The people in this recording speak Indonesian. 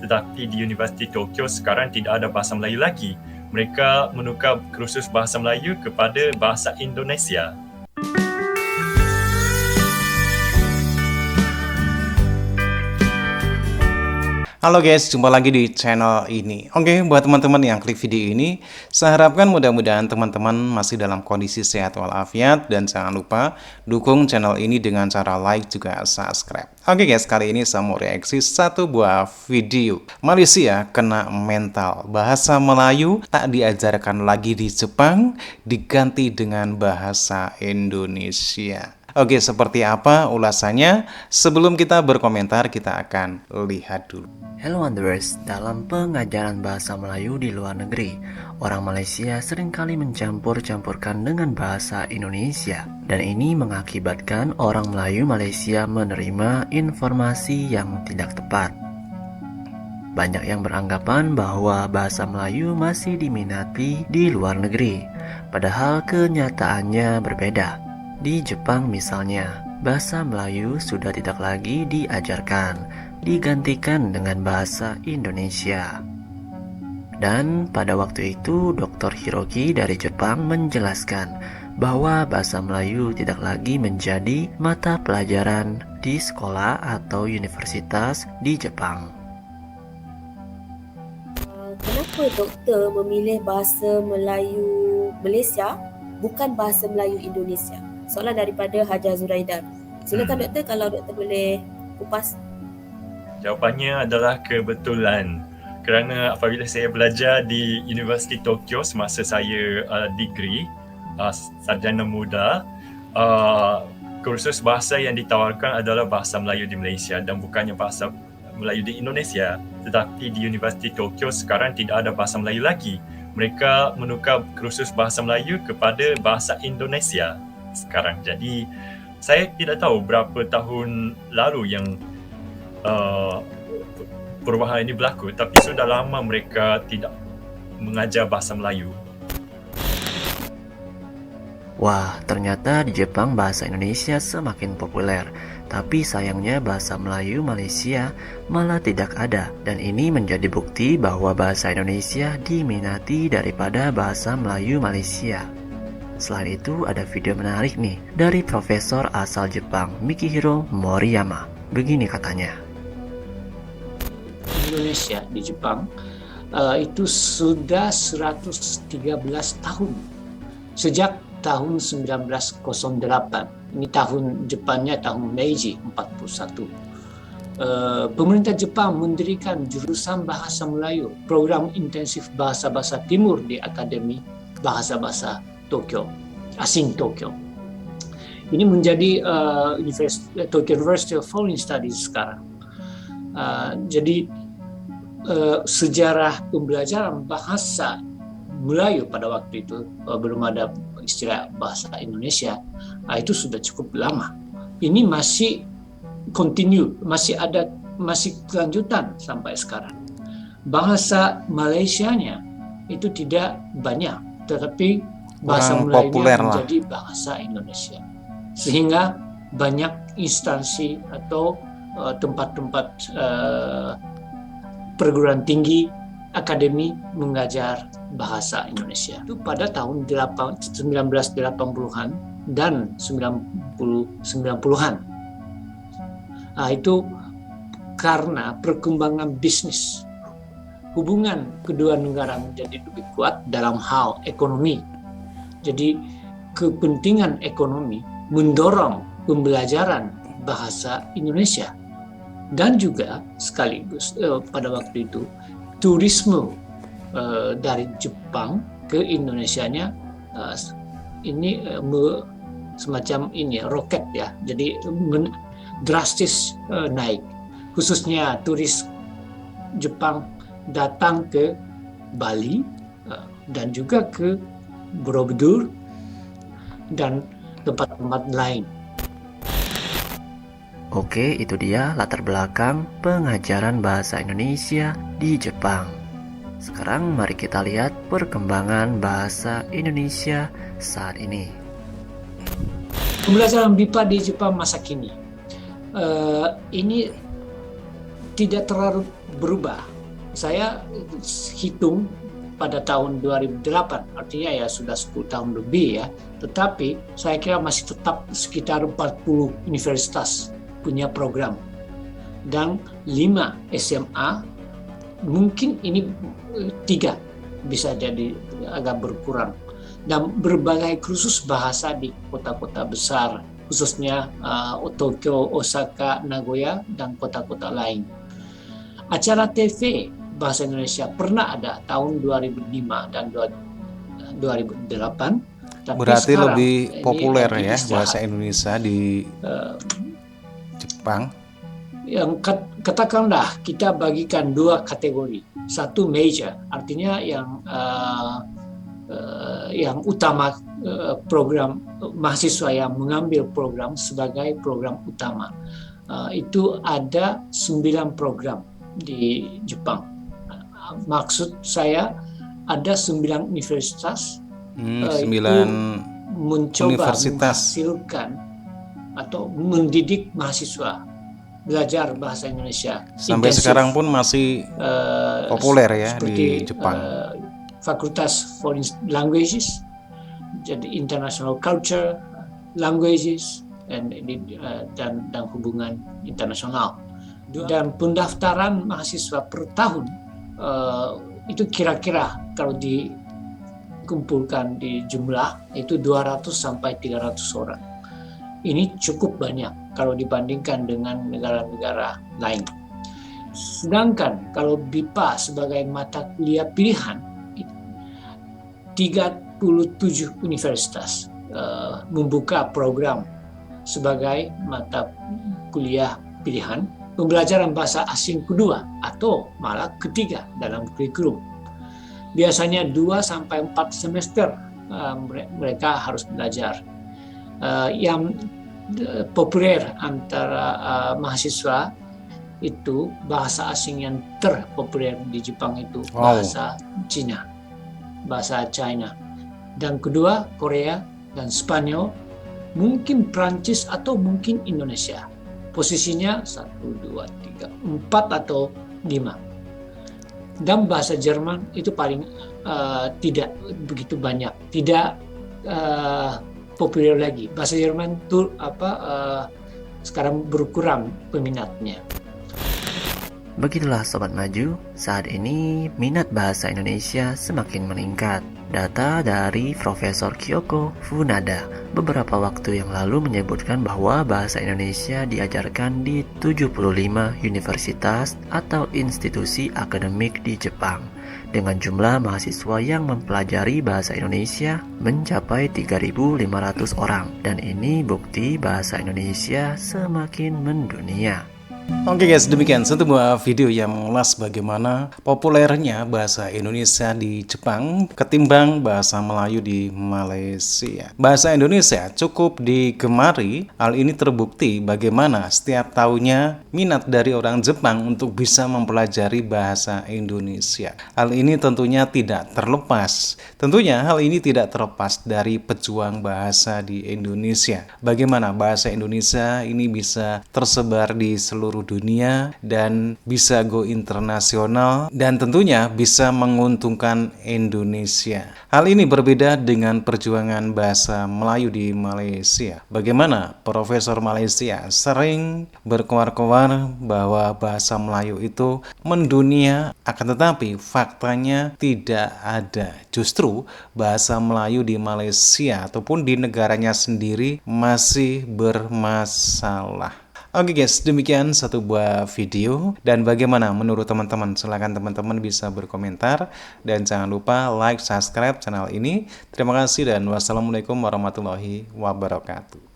tetapi di Universiti Tokyo sekarang tidak ada bahasa Melayu lagi. Mereka menukar kursus bahasa Melayu kepada bahasa Indonesia. Halo guys, jumpa lagi di channel ini. Oke, buat teman-teman yang klik video ini, saya harapkan mudah-mudahan teman-teman masih dalam kondisi sehat walafiat, dan jangan lupa dukung channel ini dengan cara like juga subscribe. Oke guys, kali ini saya mau reaksi satu buah video. Malaysia kena mental, bahasa Melayu tak diajarkan lagi di Jepang, diganti dengan bahasa Indonesia. Oke, seperti apa ulasannya? Sebelum kita berkomentar, kita akan lihat dulu. Hello Wanderers, dalam pengajaran bahasa Melayu di luar negeri, orang Malaysia seringkali mencampur-campurkan dengan bahasa Indonesia. Dan ini mengakibatkan orang Melayu Malaysia menerima informasi yang tidak tepat. Banyak yang beranggapan bahwa bahasa Melayu masih diminati di luar negeri, padahal kenyataannya berbeda. Di Jepang misalnya, bahasa Melayu sudah tidak lagi diajarkan, digantikan dengan bahasa Indonesia. Dan pada waktu itu Dr. Hiroki dari Jepang menjelaskan bahwa bahasa Melayu tidak lagi menjadi mata pelajaran di sekolah atau universitas di Jepang. Kenapa doktor memilih bahasa Melayu Malaysia bukan bahasa Melayu Indonesia? Soalan daripada Hajar Zuraida. Silakan doktor, kalau doktor boleh kupas. Jawapannya adalah kebetulan. Kerana apabila saya belajar di Universiti Tokyo semasa saya degree sarjana muda, kursus bahasa yang ditawarkan adalah bahasa Melayu di Malaysia dan bukannya bahasa Melayu di Indonesia. Tetapi di Universiti Tokyo sekarang tidak ada bahasa Melayu lagi. Mereka menukar kursus bahasa Melayu kepada bahasa Indonesia sekarang. Jadi saya tidak tahu berapa tahun lalu yang perubahan ini berlaku, tapi sudah lama mereka tidak mengajar bahasa Melayu. Wah, ternyata di Jepang bahasa Indonesia semakin populer, tapi sayangnya bahasa Melayu Malaysia malah tidak ada, dan ini menjadi bukti bahwa bahasa Indonesia diminati daripada bahasa Melayu Malaysia. Selain itu, ada video menarik nih dari profesor asal Jepang, Mikihiro Moriyama. Begini katanya. Indonesia di Jepang itu sudah 113 tahun. Sejak tahun 1908. Ini tahun Jepangnya tahun Meiji 41. Pemerintah Jepang mendirikan jurusan bahasa Melayu, program intensif bahasa-bahasa timur di Akademi Bahasa-Bahasa Tokyo, asing Tokyo. Ini menjadi Tokyo University of Foreign Studies sekarang. Jadi sejarah pembelajaran bahasa Melayu pada waktu itu belum ada istilah bahasa Indonesia, itu sudah cukup lama. Ini masih continue, masih kelanjutan sampai sekarang. Bahasa Malaysianya itu tidak banyak, tetapi bahasa Melayunya menjadi bahasa Indonesia, sehingga banyak instansi atau tempat-tempat perguruan tinggi akademi mengajar bahasa Indonesia. Itu pada tahun 1980-an dan 90-an. Itu karena perkembangan bisnis. Hubungan kedua negara menjadi lebih kuat dalam hal ekonomi. Jadi kepentingan ekonomi mendorong pembelajaran bahasa Indonesia, dan juga sekaligus pada waktu itu turisme dari Jepang ke Indonesianya ini semacam ini roket ya, jadi drastis naik, khususnya turis Jepang datang ke Bali dan juga ke Borobudur dan tempat-tempat lain. Oke, itu dia latar belakang pengajaran bahasa Indonesia di Jepang. Sekarang mari kita lihat perkembangan bahasa Indonesia saat ini. Pembelajaran BIPA di Jepang masa kini ini tidak terlalu berubah saya hitung pada tahun 2008, artinya ya sudah 10 tahun lebih ya. Tetapi saya kira masih tetap sekitar 40 universitas punya program. Dan 5 SMA, mungkin ini 3 bisa jadi agak berkurang. Dan berbagai kursus bahasa di kota-kota besar, khususnya Tokyo, Osaka, Nagoya, dan kota-kota lain. Acara TV bahasa Indonesia pernah ada tahun 2005 dan 2008. Tapi Berarti sekarang lebih ini populer lagi ya istirahat. bahasa Indonesia di Jepang. Yang katakanlah kita bagikan 2 kategori. Satu major, artinya yang utama, program mahasiswa yang mengambil program sebagai program utama. Itu ada 9 program di Jepang. Maksud saya ada 9 universitas 9 itu mencoba universitas. menghasilkan atau mendidik mahasiswa belajar bahasa Indonesia. Sampai intensif. sekarang pun masih populer ya Seperti, di Jepang. Fakultas for Languages, jadi International Culture, Languages, dan hubungan internasional. Dan pendaftaran mahasiswa per tahun itu kira-kira kalau dikumpulkan di jumlah itu 200 sampai 300 orang. Ini cukup banyak kalau dibandingkan dengan negara-negara lain. Sedangkan kalau BIPA sebagai mata kuliah pilihan, 37 universitas membuka program sebagai mata kuliah pilihan pembelajaran bahasa asing kedua atau malah ketiga dalam kurikulum. Biasanya 2 sampai 4 semester mereka harus belajar. Yang populer antara mahasiswa itu bahasa asing yang terpopuler di Jepang itu bahasa Cina, bahasa China. Dan kedua Korea dan Spanyol, mungkin Prancis atau mungkin Indonesia. Posisinya 1, 2, 3, 4 atau 5. Dan bahasa Jerman itu paling tidak begitu banyak, tidak populer lagi. Bahasa Jerman itu sekarang berkurang peminatnya. Begitulah Sobat Maju, saat ini minat bahasa Indonesia semakin meningkat. Data dari Profesor Kyoko Funada beberapa waktu yang lalu menyebutkan bahwa bahasa Indonesia diajarkan di 75 universitas atau institusi akademik di Jepang, dengan jumlah mahasiswa yang mempelajari bahasa Indonesia mencapai 3.500 orang, dan ini bukti bahasa Indonesia semakin mendunia. Oke guys, demikian sebuah video yang mengulas bagaimana populernya bahasa Indonesia di Jepang ketimbang bahasa Melayu di Malaysia. Bahasa Indonesia cukup digemari. Hal ini terbukti bagaimana setiap tahunnya minat dari orang Jepang untuk bisa mempelajari bahasa Indonesia. Hal ini tentunya tidak terlepas. hal ini tidak terlepas dari pejuang bahasa di Indonesia. Bagaimana bahasa Indonesia ini bisa tersebar di seluruh dunia dan bisa go internasional dan tentunya bisa menguntungkan Indonesia. Hal ini berbeda dengan perjuangan bahasa Melayu di Malaysia. Bagaimana Profesor Malaysia sering berkoar-koar bahwa bahasa Melayu itu mendunia, akan tetapi faktanya tidak ada. Justru bahasa Melayu di Malaysia ataupun di negaranya sendiri masih bermasalah. Oke guys, demikian satu buah video. Dan bagaimana menurut teman-teman? Silahkan teman-teman bisa berkomentar. Dan jangan lupa like, subscribe channel ini. Terima kasih dan wassalamualaikum warahmatullahi wabarakatuh.